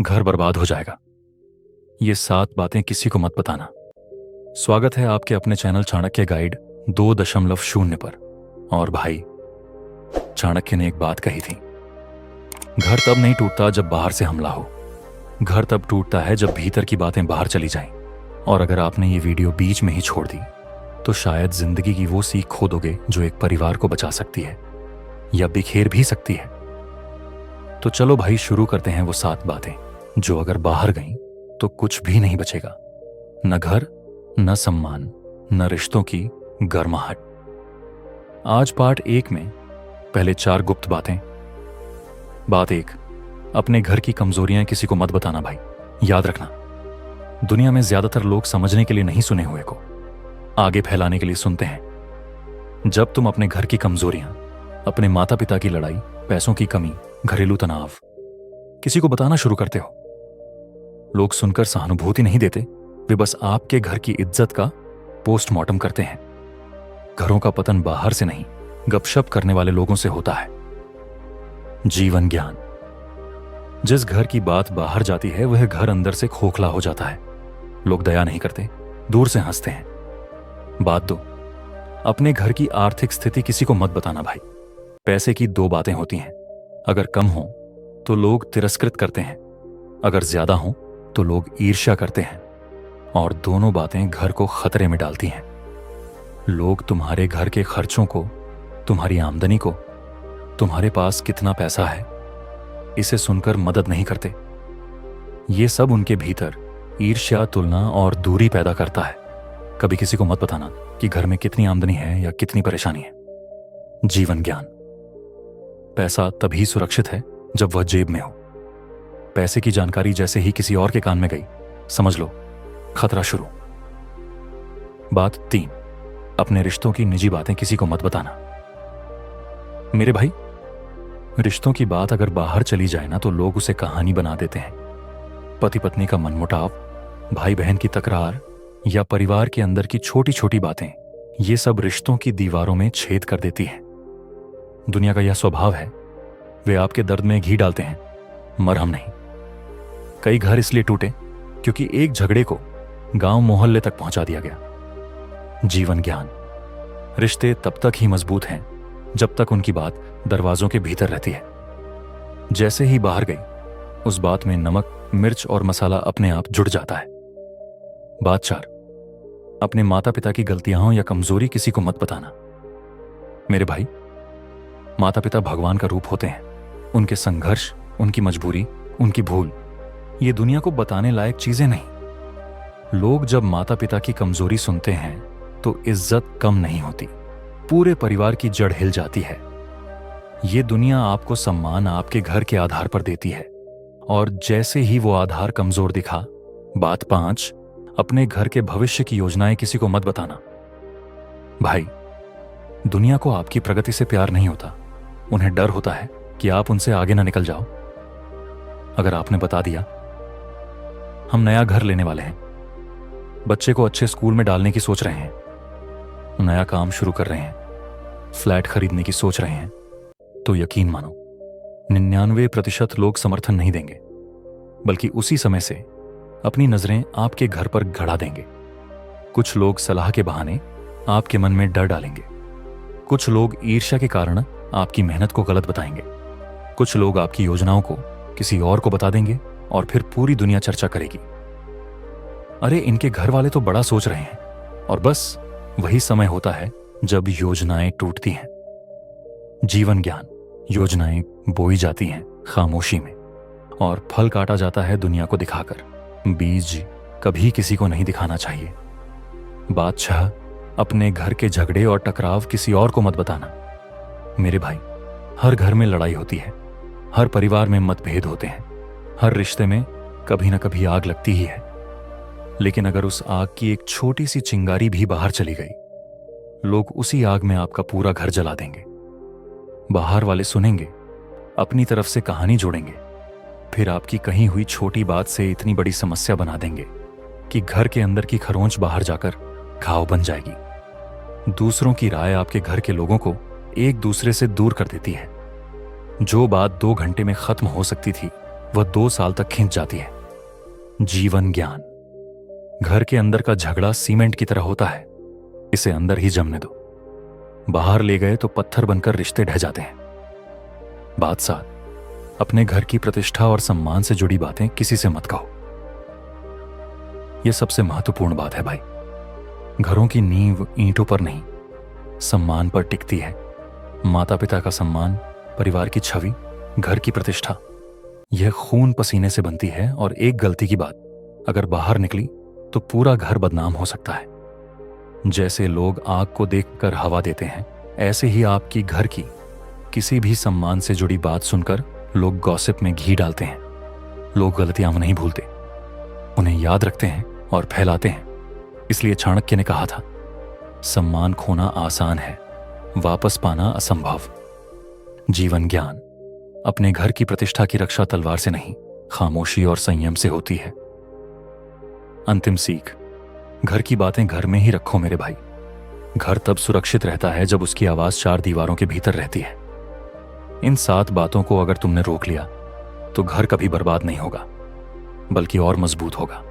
घर बर्बाद हो जाएगा। ये 7 बातें किसी को मत बताना। स्वागत है आपके अपने चैनल चाणक्य गाइड 2.0 पर। और भाई, चाणक्य ने एक बात कही थी, घर तब नहीं टूटता जब बाहर से हमला हो। घर तब टूटता है जब भीतर की बातें बाहर चली जाएं। और अगर आपने ये वीडियो बीच में ही छोड़ दी तो शायद जिंदगी की वो सीख खो दोगे जो एक परिवार को बचा सकती है या बिखेर भी सकती है। तो चलो भाई, शुरू करते हैं वो 7 बातें जो अगर बाहर गईं तो कुछ भी नहीं बचेगा। न घर, न सम्मान, न रिश्तों की गर्माहट। आज पार्ट 1 में पहले 4 गुप्त बातें। बात 1, अपने घर की कमजोरियां किसी को मत बताना भाई। याद रखना, दुनिया में ज्यादातर लोग समझने के लिए नहीं, सुने हुए को आगे फैलाने के लिए सुनते हैं। जब तुम अपने घर की कमजोरियां, अपने माता पिता की लड़ाई, पैसों की कमी, घरेलू तनाव किसी को बताना शुरू करते हो, लोग सुनकर सहानुभूति नहीं देते, वे बस आपके घर की इज्जत का पोस्टमार्टम करते हैं। घरों का पतन बाहर से नहीं, गपशप करने वाले लोगों से होता है। जीवन ज्ञान। जिस घर की बात बाहर जाती है वह घर अंदर से खोखला हो जाता है। लोग दया नहीं करते, दूर से हंसते हैं। बात 2, अपने घर की आर्थिक स्थिति किसी को मत बताना भाई। पैसे की 2 बातें होती हैं, अगर कम हो तो लोग तिरस्कृत करते हैं, अगर ज्यादा हो तो लोग ईर्ष्या करते हैं। और दोनों बातें घर को खतरे में डालती हैं। लोग तुम्हारे घर के खर्चों को, तुम्हारी आमदनी को, तुम्हारे पास कितना पैसा है, इसे सुनकर मदद नहीं करते। ये सब उनके भीतर ईर्ष्या, तुलना और दूरी पैदा करता है। कभी किसी को मत बताना कि घर में कितनी आमदनी है या कितनी परेशानी है। जीवन ज्ञान। पैसा तभी सुरक्षित है जब वह जेब में हो। पैसे की जानकारी जैसे ही किसी और के कान में गई, समझ लो खतरा शुरू। बात 3, अपने रिश्तों की निजी बातें किसी को मत बताना। मेरे भाई, रिश्तों की बात अगर बाहर चली जाए ना तो लोग उसे कहानी बना देते हैं। पति पत्नी का मनमुटाव, भाई बहन की तकरार या परिवार के अंदर की छोटी छोटी बातें, ये सब रिश्तों की दीवारों में छेद कर देती हैं। दुनिया का यह स्वभाव है, वे आपके दर्द में घी डालते हैं, मरहम नहीं। कई घर इसलिए टूटे क्योंकि एक झगड़े को गांव मोहल्ले तक पहुंचा दिया गया। जीवन ज्ञान। रिश्ते तब तक ही मजबूत हैं जब तक उनकी बात दरवाजों के भीतर रहती है। जैसे ही बाहर गई, उस बात में नमक, मिर्च और मसाला अपने आप जुड़ जाता है। बात 4, अपने माता पिता की गलतियां या कमजोरी किसी को मत बताना। मेरे भाई, माता पिता भगवान का रूप होते हैं। उनके संघर्ष, उनकी मजबूरी, उनकी भूल, ये दुनिया को बताने लायक चीजें नहीं। लोग जब माता पिता की कमजोरी सुनते हैं तो इज्जत कम नहीं होती, पूरे परिवार की जड़ हिल जाती है। ये दुनिया आपको सम्मान आपके घर के आधार पर देती है, और जैसे ही वो आधार कमजोर दिखा। बात 5, अपने घर के भविष्य की योजनाएं किसी को मत बताना। भाई, दुनिया को आपकी प्रगति से प्यार नहीं होता, उन्हें डर होता है कि आप उनसे आगे ना निकल जाओ। अगर आपने बता दिया, हम नया घर लेने वाले हैं, बच्चे को अच्छे स्कूल में डालने की सोच रहे हैं, नया काम शुरू कर रहे हैं, फ्लैट खरीदने की सोच रहे हैं, तो यकीन मानो 99% लोग समर्थन नहीं देंगे, बल्कि उसी समय से अपनी नजरें आपके घर पर गड़ा देंगे। कुछ लोग सलाह के बहाने आपके मन में डर डालेंगे, कुछ लोग ईर्ष्या के कारण आपकी मेहनत को गलत बताएंगे, कुछ लोग आपकी योजनाओं को किसी और को बता देंगे और फिर पूरी दुनिया चर्चा करेगी। अरे, इनके घर वाले तो बड़ा सोच रहे हैं। और बस वही समय होता है जब योजनाएं टूटती हैं। जीवन ज्ञान। योजनाएं बोई जाती हैं खामोशी में, और फल काटा जाता है दुनिया को दिखाकर। बीज कभी किसी को नहीं दिखाना चाहिए। बात 6, अपने घर के झगड़े और टकराव किसी और को मत बताना। मेरे भाई, हर घर में लड़ाई होती है, हर परिवार में मतभेद होते हैं, हर रिश्ते में कभी ना कभी आग लगती ही है। लेकिन अगर उस आग की एक छोटी सी चिंगारी भी बाहर चली गई, लोग उसी आग में आपका पूरा घर जला देंगे। बाहर वाले सुनेंगे, अपनी तरफ से कहानी जोड़ेंगे, फिर आपकी कही हुई छोटी बात से इतनी बड़ी समस्या बना देंगे कि घर के अंदर की खरोंच बाहर जाकर घाव बन जाएगी। दूसरों की राय आपके घर के लोगों को एक दूसरे से दूर कर देती है। जो बात 2 घंटे में खत्म हो सकती थी, वह 2 साल तक खींच जाती है। जीवन ज्ञान। घर के अंदर का झगड़ा सीमेंट की तरह होता है, इसे अंदर ही जमने दो। बाहर ले गए तो पत्थर बनकर रिश्ते ढह जाते हैं। बात 7, अपने घर की प्रतिष्ठा और सम्मान से जुड़ी बातें किसी से मत कहो। यह सबसे महत्वपूर्ण बात है भाई। घरों की नींव ईंटों पर नहीं, सम्मान पर टिकती है। माता पिता का सम्मान, परिवार की छवि, घर की प्रतिष्ठा, यह खून पसीने से बनती है। और एक गलती की बात अगर बाहर निकली तो पूरा घर बदनाम हो सकता है। जैसे लोग आग को देखकर हवा देते हैं, ऐसे ही आपकी घर की किसी भी सम्मान से जुड़ी बात सुनकर लोग गॉसिप में घी डालते हैं। लोग गलतियां नहीं भूलते, उन्हें याद रखते हैं और फैलाते हैं। इसलिए चाणक्य ने कहा था, सम्मान खोना आसान है, वापस पाना असंभव। जीवन ज्ञान। अपने घर की प्रतिष्ठा की रक्षा तलवार से नहीं, खामोशी और संयम से होती है। अंतिम सीख, घर की बातें घर में ही रखो मेरे भाई। घर तब सुरक्षित रहता है जब उसकी आवाज 4 दीवारों के भीतर रहती है। इन 7 बातों को अगर तुमने रोक लिया तो घर कभी बर्बाद नहीं होगा, बल्कि और मजबूत होगा।